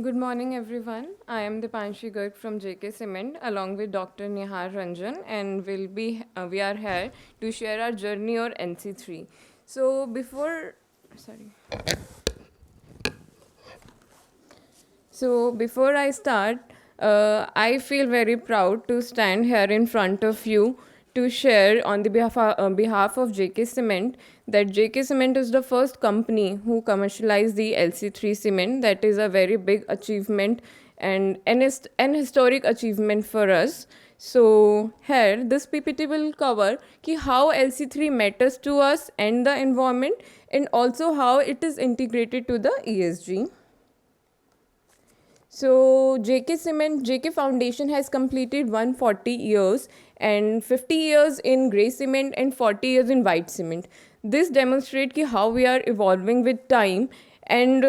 Good morning, everyone. I am Deepanshi Garg from JK Cement, along with Dr. Nihar Ranjan, and we are here to share our journey or LC3. So sorry. Before I start, I feel very proud to stand here in front of you to share on the behalf of JK Cement that JK Cement is the first company who commercialized the LC3 cement. That is a very big achievement and an historic achievement for us. So here, this PPT will cover how LC3 matters to us and the environment, and also how it is integrated to the ESG. So JK Foundation has completed 140 years and 50 years in grey cement and 40 years in white cement. This demonstrates how we are evolving with time, and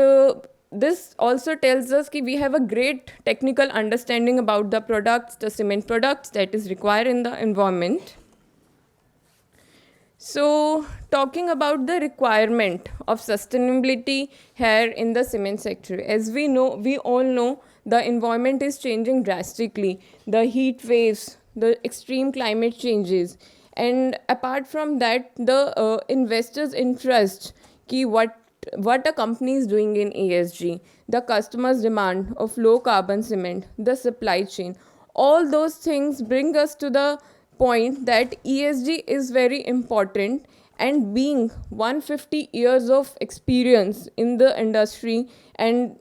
this also tells us that we have a great technical understanding about the products, the cement products that is required in the environment. So, talking about the requirement of sustainability here in the cement sector, as we all know, the environment is changing drastically. The heat waves, the extreme climate changes, and apart from that, the investors' interest, what a company is doing in ESG, the customers' demand of low carbon cement, the supply chain, all those things bring us to the point that ESG is very important, and being 150 years of experience in the industry and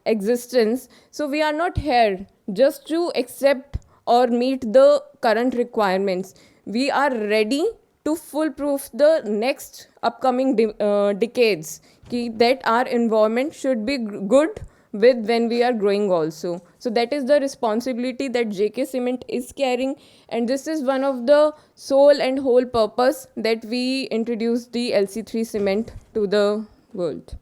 existence, so we are not here just to accept or meet the current requirements. We are ready to foolproof the next upcoming decades that our environment should be good with when we are growing also. So that is the responsibility that JK Cement is carrying, and this is one of the sole and whole purpose that we introduced the LC3 cement to the world.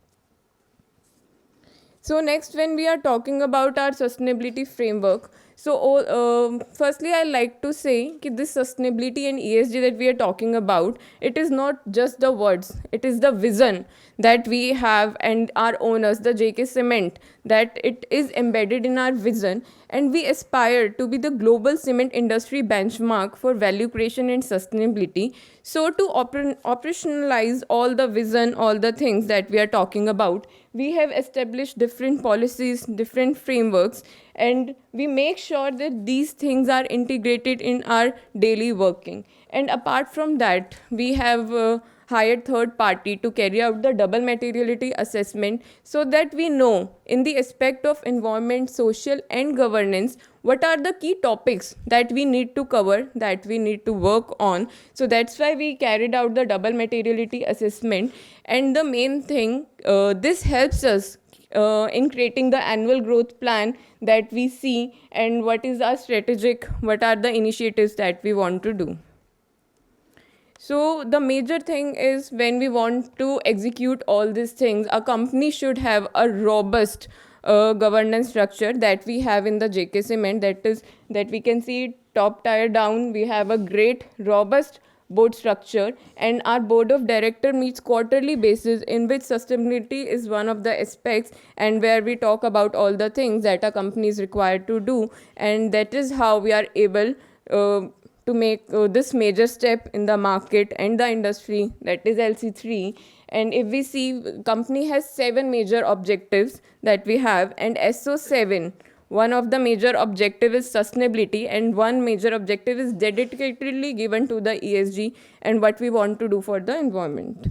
So next, when we are talking about our sustainability framework, firstly, I like to say that this sustainability and ESG that we are talking about, it is not just the words, it is the vision that we have and our owners, the JK Cement, that it is embedded in our vision, and we aspire to be the global cement industry benchmark for value creation and sustainability. So to operationalize all the vision, all the things that we are talking about, we have established different policies, different frameworks, and we make sure that these things are integrated in our daily working. And apart from that, we have hired third party to carry out the double materiality assessment, so that we know in the aspect of environment, social and governance what are the key topics that we need to cover, that we need to work on. So that's why we carried out the double materiality assessment. And the main thing, this helps us in creating the annual growth plan that we see, and what is our strategic, what are the initiatives that we want to do. So the major thing is, when we want to execute all these things, a company should have a robust governance structure that we have in the JK Cement. That we can see top tier down. We have a great robust board structure, and our board of director meets quarterly basis, in which sustainability is one of the aspects, and where we talk about all the things that a company is required to do, and that is how we are able to make this major step in the market and the industry, that is LC3. And if we see, company has 7 major objectives that we have, and SO7, one of the major objective is sustainability, and one major objective is dedicatedly given to the ESG and what we want to do for the environment.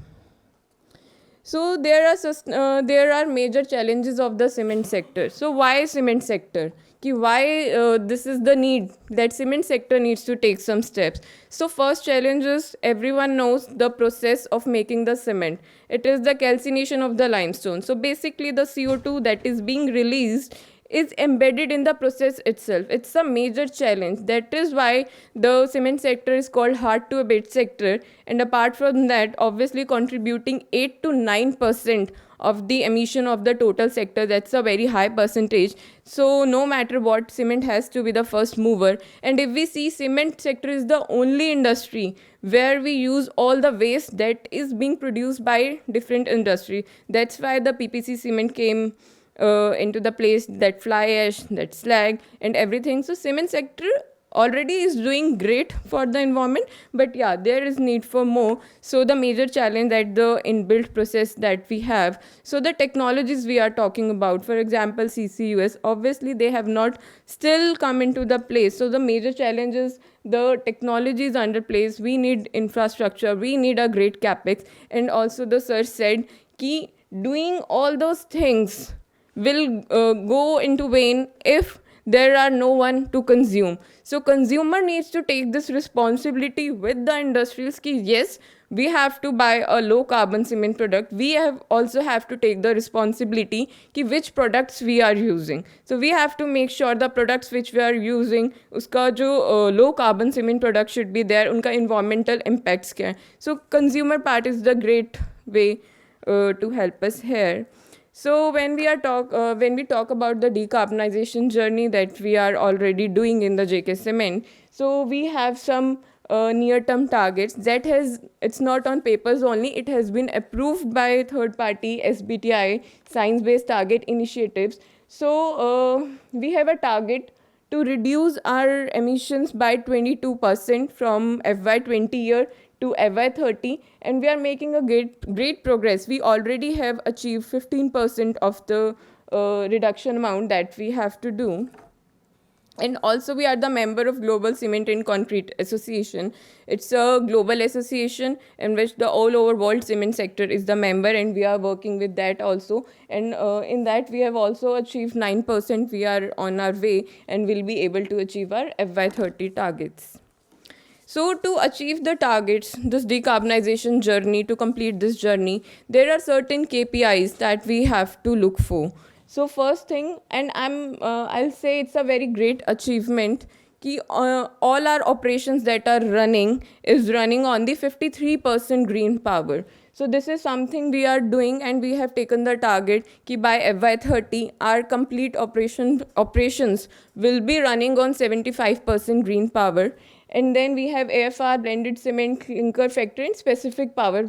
So there are major challenges of the cement sector. So why cement sector? Why this is the need that cement sector needs to take some steps. So first challenge is, everyone knows the process of making the cement. It is the calcination of the limestone. So basically the CO2 that is being released is embedded in the process itself. It's a major challenge. That is why the cement sector is called hard to abate sector. And apart from that, obviously contributing 8 to 9% of the emission of the total sector. That's a very high percentage. So no matter what, cement has to be the first mover. And if we see, cement sector is the only industry where we use all the waste that is being produced by different industry. That's why the PPC cement came into the place, that fly ash, that slag, and everything. So cement sector already is doing great for the environment, but yeah, there is need for more. So the major challenge that the inbuilt process that we have, so the technologies we are talking about, for example CCUS, obviously they have not still come into the place. So the major challenge is the technology is under place, we need infrastructure, we need a great capex. And also the sir said ki doing all those things will go into vain if there are no one to consume. So consumer needs to take this responsibility with the industrials ki yes, we have to buy a low carbon cement product. We have also have to take the responsibility ki which products we are using. So we have to make sure the products which we are using, uska jo low carbon cement product should be there, unka environmental impacts kya hai. So consumer part is the great way to help us here. So when we talk about the decarbonization journey that we are already doing in the JK Cement, so we have some near-term targets that it's not on papers only, it has been approved by third-party SBTi, Science-Based Target Initiatives. So we have a target to reduce our emissions by 22% from FY20 year to FY30, and we are making a great progress. We already have achieved 15% of the reduction amount that we have to do. And also we are the member of Global Cement and Concrete Association. It's a global association in which the all over world cement sector is the member, and we are working with that also. And in that we have also achieved 9%. We are on our way and will be able to achieve our FY30 targets. So to achieve the targets, this decarbonization journey, to complete this journey, there are certain KPIs that we have to look for. So first thing, and I'll say it's a very great achievement, कि all our operations that are running is running on the 53% green power. So this is something we are doing, and we have taken the target कि by FY30 our complete operations will be running on 75% green power. And then we have AFR, blended cement clinker factor, and specific power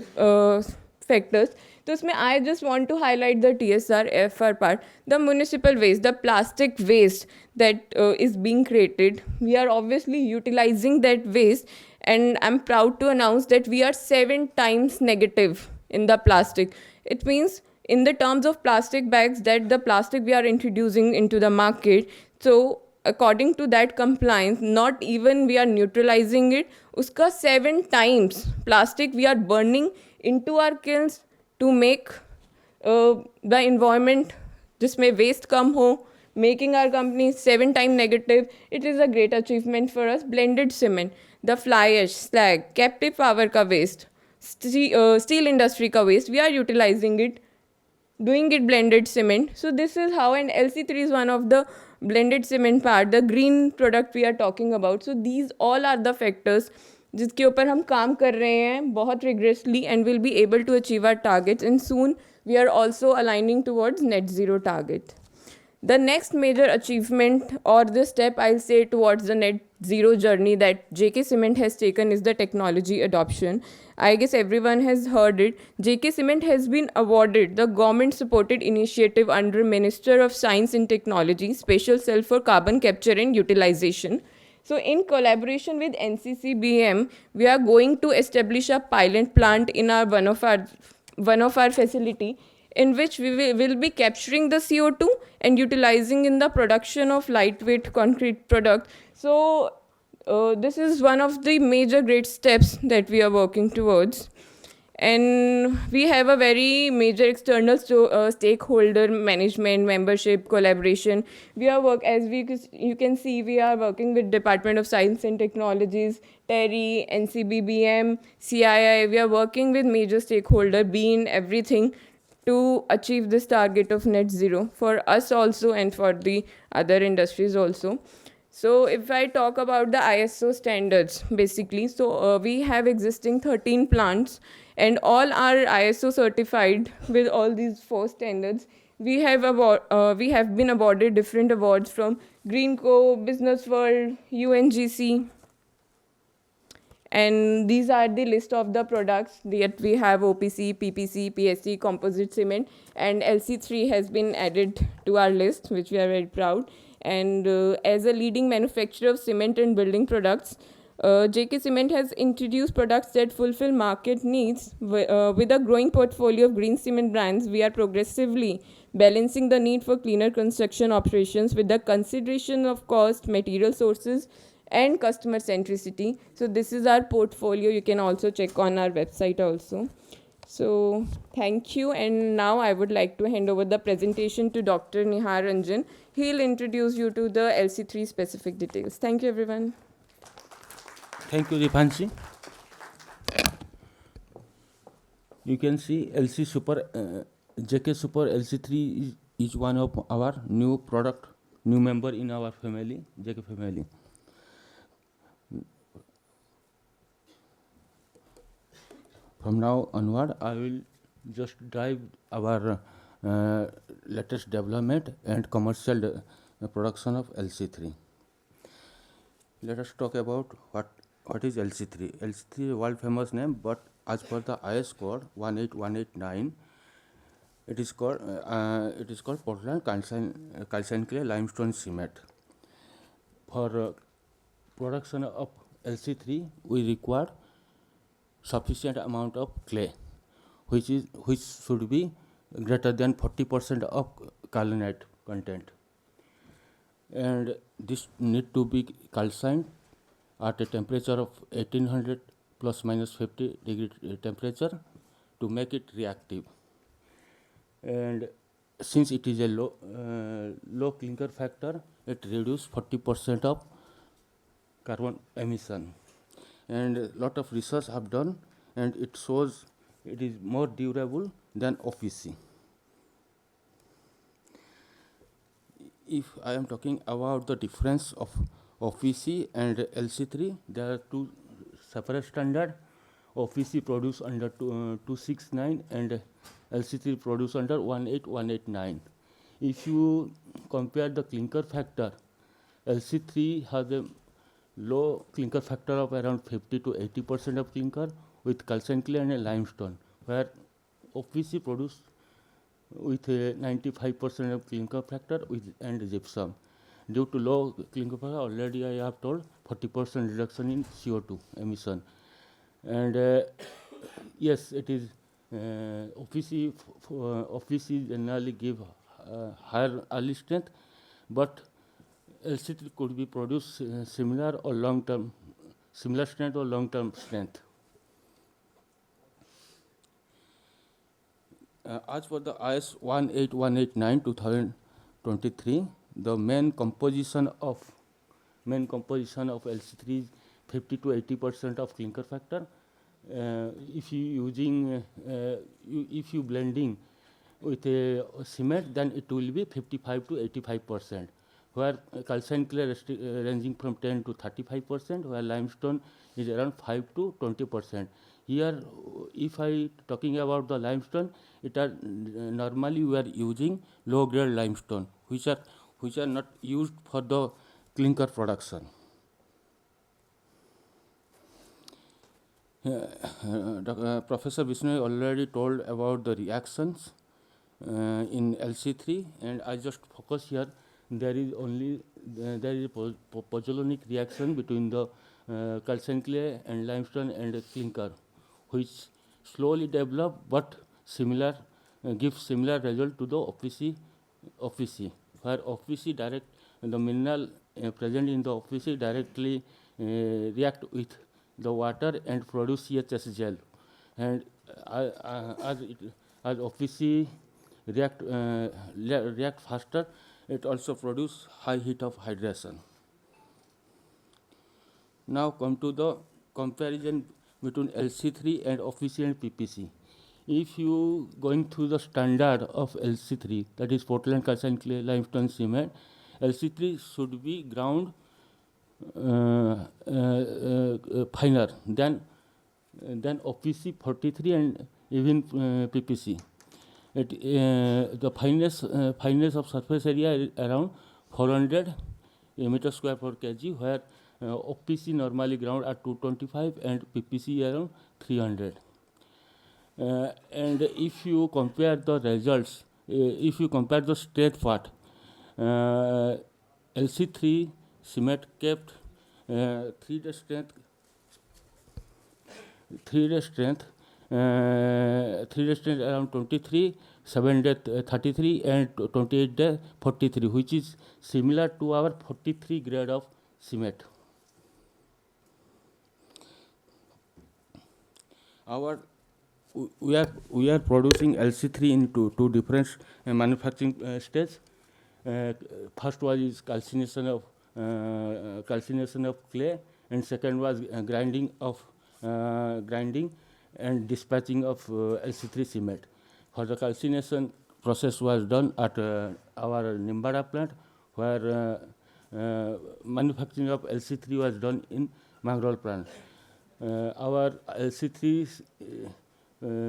factors. So उसमें I just want to highlight the TSR AFR part. The municipal waste, the plastic waste that is being created, we are obviously utilizing that waste, and I'm proud to announce that we are 7 times negative in the plastic. It means in the terms of plastic bags, that the plastic we are introducing into the market, so according to that compliance, not even we are neutralizing it, uska 7 times plastic we are burning into our kilns to make the environment जिसमें waste कम हो, making our company 7 times negative. It is a great achievement for us. Blended cement, the fly ash, slag, captive power का waste, steel industry का waste, we are utilizing it, doing it blended cement. So this is how, and LC3 is one of the blended cement part, the green product we are talking about. So these all are the factors जिसके ऊपर हम काम कर रहे हैं बहुत rigorously, and will be able to achieve our targets, and soon we are also aligning towards net zero target. The next major achievement, or the step I'll say towards the net zero journey that JK Cement has taken, is the technology adoption. I guess everyone has heard it. JK Cement has been awarded the government supported initiative under Minister of Science and Technology, Special Cell for Carbon Capture and Utilization. So in collaboration with NCCBM, we are going to establish a pilot plant in our one of our facility, in which we will be capturing the CO2 and utilizing in the production of lightweight concrete product. So this is one of the major great steps that we are working towards. And we have a very major external stakeholder management, membership, collaboration. We are you can see, we are working with Department of Science and Technologies, TERI, NCBBM, CII. We are working with major stakeholder, BEAN, everything, to achieve this target of net zero for us also and for the other industries also. So if I talk about the ISO standards, basically, so we have existing 13 plants, and all are ISO certified with all these 4 standards. We have been awarded different awards from Greenco, Business World, UNGC, And these are the list of the products that we have: OPC, PPC, PSC, composite cement, and LC3 has been added to our list, which we are very proud. And as a leading manufacturer of cement and building products, JK Cement has introduced products that fulfill market needs. With a growing portfolio of green cement brands, we are progressively balancing the need for cleaner construction operations with the consideration of cost, material sources, and customer centricity. So this is our portfolio. You can also check on our website also. So thank you. And now I would like to hand over the presentation to Dr. Nihar Ranjan. He'll introduce you to the LC3 specific details. Thank you, everyone. Thank you, Deepanshi. You can see LC Super, JK Super LC3 is one of our new product, new member in our family, JK family. From now onward, I will just drive our latest development and commercial production of LC3. Let us talk about what is LC3. LC3 is a world famous name, but as per the IS code 18189, it is called Portland calcine clay limestone cement. For production of LC3, we require sufficient amount of clay, which should be greater than 40% of kaolinite content, and this need to be calcined at a temperature of 1800 plus minus 50 degree temperature to make it reactive. And since it is a low clinker factor, it reduces 40% of carbon emission. And a lot of research have done, and it shows it is more durable than OPC. If I am talking about the difference of OPC and LC3, there are two separate standards. OPC produced under 269 and LC3 produced under 18189. If you compare the clinker factor, LC3 has a low clinker factor of around 50 to 80% of clinker with calcine clay and a limestone, where OPC produced with a 95% of clinker factor and gypsum. Due to low clinker factor, already I have told 40% reduction in CO2 emission. And yes, it is OPC generally give higher early strength, but LC3 could be produced similar strength or long-term strength. As for the IS 18189 2023, the main composition of LC3 is 50 to 80% of clinker factor. If you blending with a cement, then it will be 55 to 85%. Where calcine clay ranging from 10 to 35%, where limestone is around 5 to 20%. Here, if I talking about the limestone, it are normally we are using low grade limestone, which are not used for the clinker production. Professor Vishnu already told about the reactions in LC3, and I just focus here. There is a pozzolanic reaction between the calcine clay and limestone and clinker, which slowly develop but gives similar result to the OPC, where OPC the mineral present in the OPC directly react with the water and produce CHS gel, and as OPC react faster, it also produce high heat of hydration. Now come to the comparison between LC3 and OPC and PPC. If you going through the standard of LC3, that is Portland calcine clay limestone cement, LC3 should be ground finer than OPC 43 and even PPC. The fineness of surface area is around 400 meter square per kg, where OPC normally ground at 225 and PPC around 300. And if you compare the results, if you compare the straight part, LC3 cement kept 3-day strength, 3-day strength, 3-day strength around 23, 7-day 33, and 28-day 43, which is similar to our 43 grade of cement. We are producing LC3 in two different manufacturing stages. First was is calcination of clay, and second was grinding and dispatching of LC3 cement. For the calcination process was done at our Nimbara plant, where manufacturing of LC3 was done in Mangrol plant. Our LC3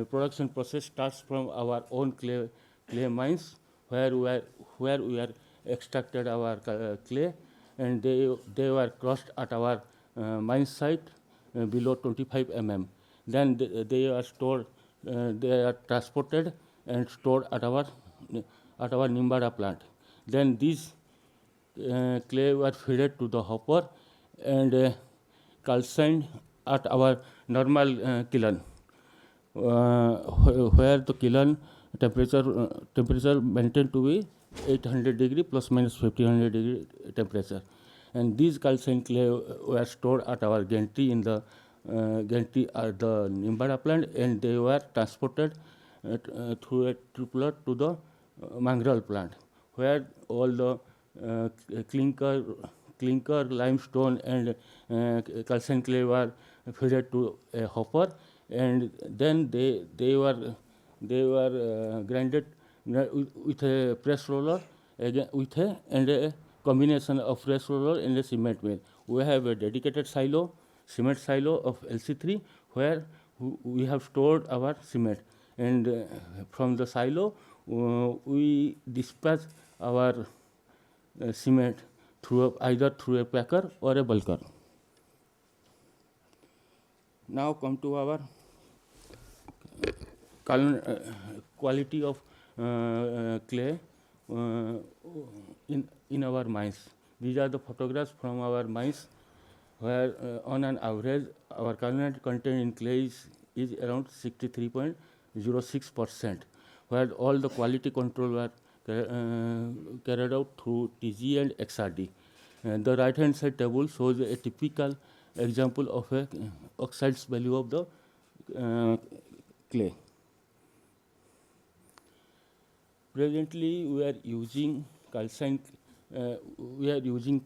production process starts from our own clay mines, where we are extracted our clay, and they were crushed at our mine site below 25 mm. Then they are stored, they are transported and stored at our Nimbara plant. Then these clay were fed to the hopper and calcined at our normal kiln, where the kiln temperature maintained to be 800 degree plus minus 1500 degree temperature. And these calcined clay were stored at our gantry in the gantry at the Nimbara plant, and they were transported through a triplet to the Mangrol plant, where all the clinker, limestone, and calcined clay were fed to a hopper, and then they were grinded with a press roller, again with a combination of press roller and a cement mill. We have a dedicated cement silo of LC3, where we have stored our cement, and from the silo we dispatch our cement either through a packer or a bulker. Now come to our quality of clay in our mines. These are the photographs from our mines, where on an average our carbonate content in clay is around 63.06%, where all the quality control were carried out through TG and XRD. The right hand side table shows a typical example of a oxides value of the clay. Presently we are using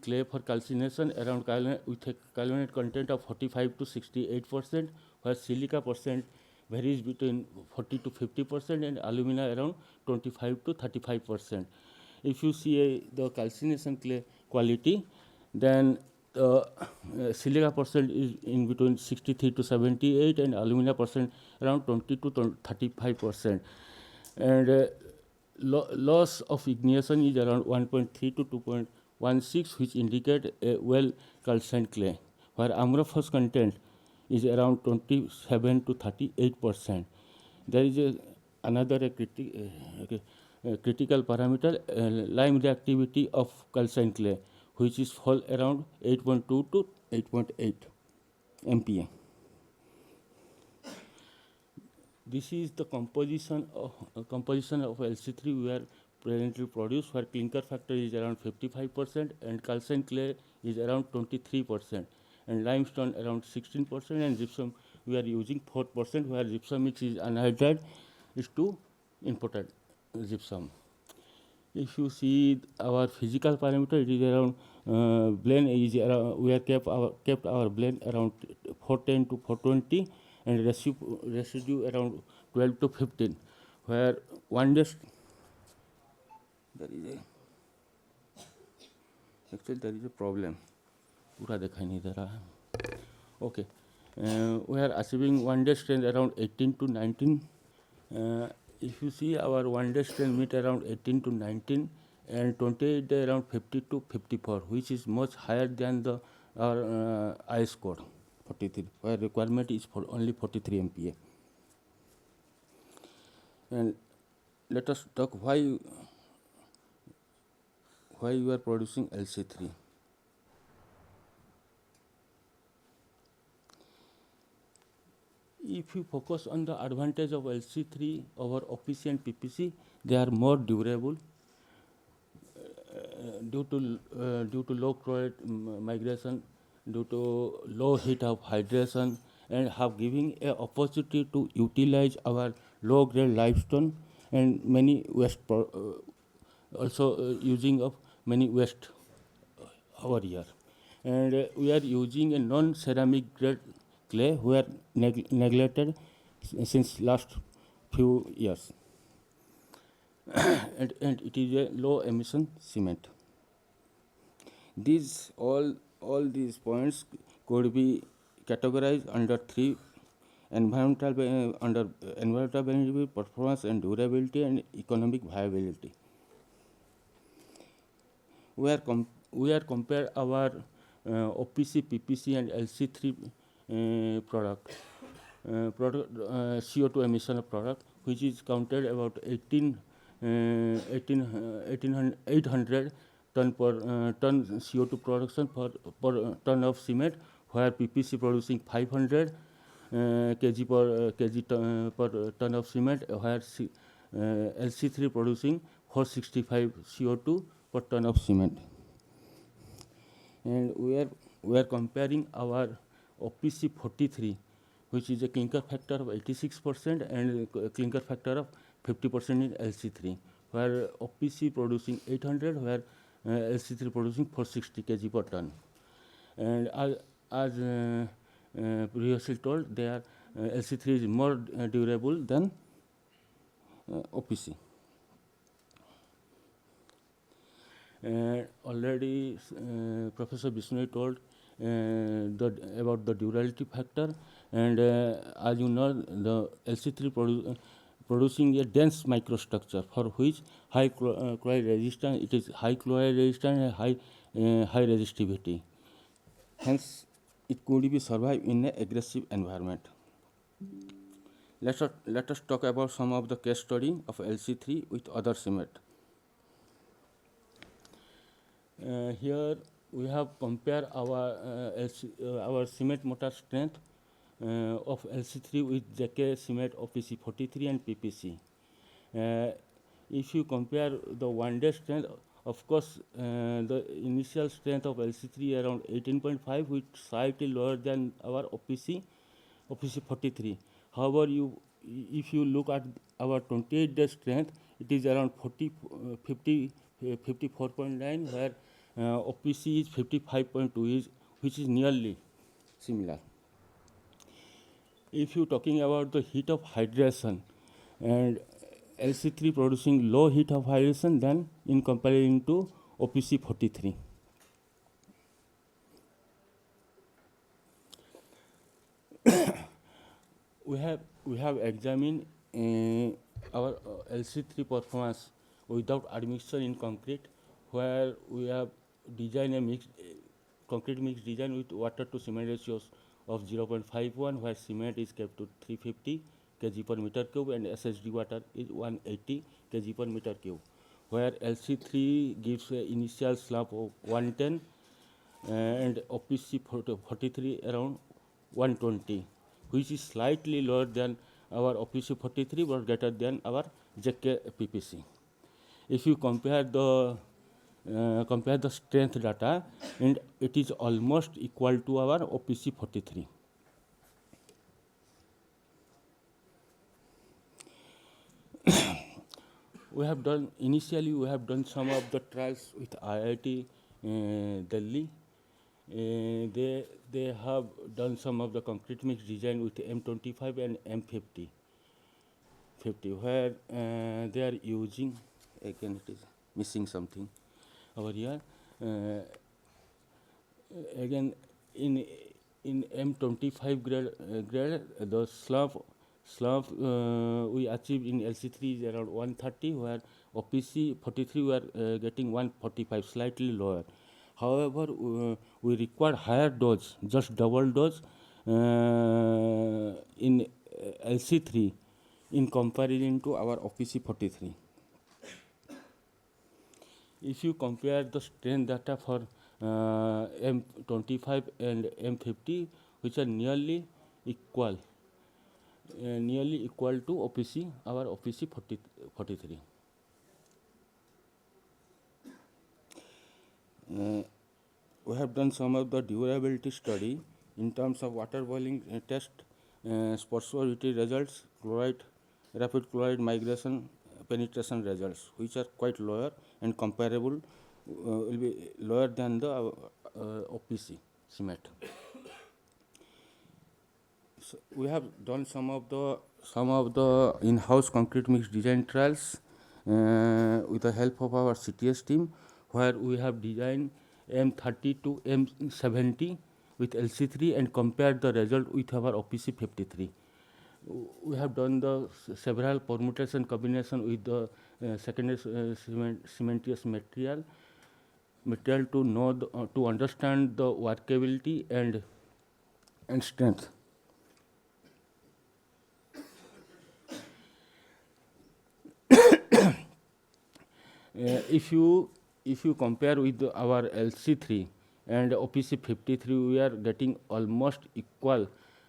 clay for calcination around with a carbonate content of 45 to 68%, where silica percent varies between 40 to 50%, and alumina around 25 to 35%. If you see the calcination clay quality, then silica percent is in between 63 to 78, and alumina percent around 20 to 35%. And loss of ignition is around 1.3 to 2.16, which indicate a well calcined clay, where amorphous content is around 27 to 38%. There is another critical parameter, lime reactivity of calcined clay, which is fall around 8.2 to 8.8 MPa. This is the composition of LC3 we are presently produced, where clinker factor is around 55% and calcined clay is around 23%, and limestone around 16%, and gypsum we are using 4%, where gypsum mix is anhydride is to imported gypsum. If you see our physical parameter, it is around blend is around, we have kept our blend around 410 to 420, and residue around 12 to 15, where one day there is a problem. Okay, we are achieving one day strength around 18 to 19. If you see our one day strength meet around 18 to 19, and 28 day around 50 to 54, which is much higher than the our I score 43, where requirement is for only 43 MPa. And let us talk why you are producing LC3. If you focus on the advantage of LC3 over OPC and PPC, they are more durable due to low chloride migration, due to low heat of hydration, and have giving a opportunity to utilize our low grade limestone and many waste also using of many waste over here. And we are using a non ceramic grade clay were neglected since last few years. And it is a low emission cement. These all these points could be categorized under three under environmental benefit, performance and durability, and economic viability. We are compare our OPC, PPC, and LC3 product CO2 emission of product, which is counted about 800 ton per ton CO2 production per ton of cement, where PPC producing 500 kg per ton of cement, where LC3 producing 465 CO2 per ton of cement. And we are comparing our OPC 43, which is a clinker factor of 86% and clinker factor of 50% in LC3, where OPC producing 800, where LC3 producing 460 kg per ton. And as previously told, LC3 is more durable than OPC. Already Professor Bisnoy told about the durability factor, and as you know, the LC3 producing a dense microstructure for which high chloride resistance, it is high chloride resistance and high resistivity. Hence, it could be survive in an aggressive environment. Let us talk about some of the case study of LC3 with other cement. Here we have compared our cement mortar strength of LC3 with JK cement OPC 43 and PPC. If you compare the one-day strength, of course, the initial strength of LC3 around 18.5, which slightly lower than our OPC 43. However, if you look at our 28-day strength, it is around 54.9, where OPC is 55.2, which is nearly similar. If you are talking about the heat of hydration, and LC3 producing low heat of hydration than in comparison to OPC 43. We have examined our LC3 performance without admixture in concrete, where we have designed a concrete mix design with water to cement ratios of 0.51, where cement is kept to 350 kg per meter cube and SHD water is 180 kg per meter cube, where LC3 gives an initial slump of 110 and OPC 43 around 120, which is slightly lower than our OPC 43 but greater than our JK PPC. If you compare the strength data, and it is almost equal to our OPC 43. We have done some of the trials with IIT Delhi. They have done some of the concrete mix design with M25 and M50, where they are using, again it is missing something over here. Again, in M25 grade, the slump we achieved in LC3 is around 130, where OPC 43 we are getting 145, slightly lower. However, we require higher dose, just double dose in LC3 in comparison to our OPC 43. If you compare the strength data for M25 and M50, which are nearly equal to OPC, our OPC 43. We have done some of the durability study in terms of water boiling test, sporosity results, chloride, rapid chloride migration, penetration results, which are quite lower and comparable, will be lower than the OPC cement. So we have done some of the in-house concrete mix design trials with the help of our CTS team, where we have designed M30 to M70 with LC3 and compared the result with our OPC 53. We have done the several permutation combination with the secondary cementitious material to know to understand the workability and strength. If you compare with our LC3 and OPC 53, we are getting almost equal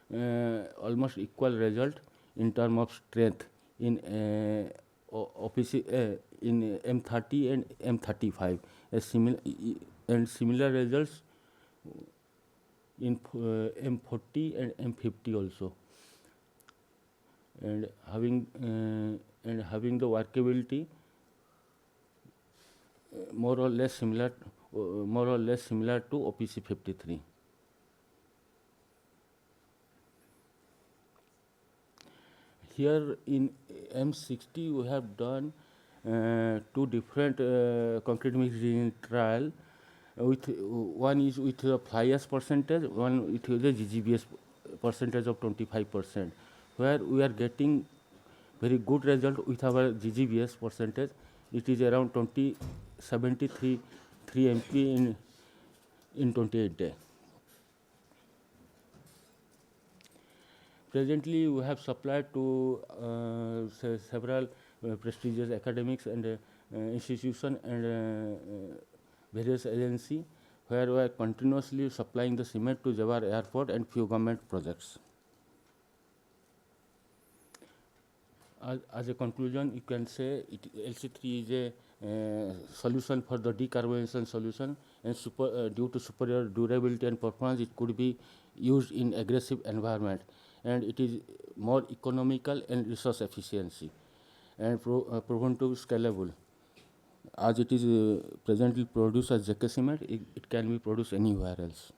result in terms of strength in OPC in M30 and M35, and similar results in M40 and M50 also, and having the workability more or less similar to OPC 53. Here in M60 we have done two different concrete mix design trial. With one is with the fly ash percentage, one with the GGBS percentage of 25%, where we are getting very good result with our GGBS percentage. It is around 73 MP in 28 days. Presently, we have supplied to several prestigious academics and institutions and various agencies, where we are continuously supplying the cement to Jawar Airport and few government projects. As a conclusion, you can say LC3 is a solution for the decarbonization solution, and due to superior durability and performance, it could be used in aggressive environment, and it is more economical and resource efficiency, and proven to be scalable. As it is presently produced as JK cement, it can be produced anywhere else.